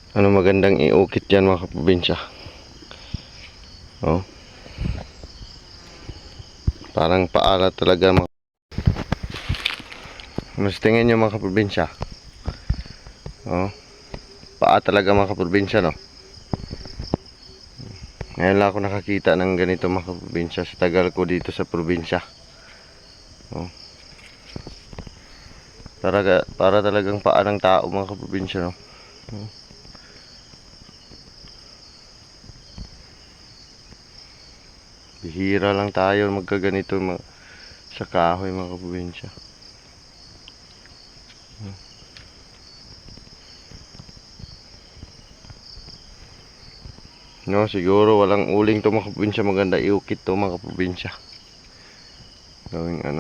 Ano magandang iukit yan mga kaprobinsya. Oh. Parang paala talaga mga. Mas tingin nyo mga kaprobinsya. Oh. Paa talaga mga kaprobinsya, no. Ngayon lang ako nakakita ng ganito mga kaprobinsya sa tagal ko dito sa probinsya. Oh. Para talagang paa ng tao mga kaprobinsya, no. Oh. Bihira lang tayo magkaganito sa kahoy mga kaprobinsya. No, siguro walang uling to mga kaprobinsya. Maganda iukit to mga kaprobinsya. Gawing ano.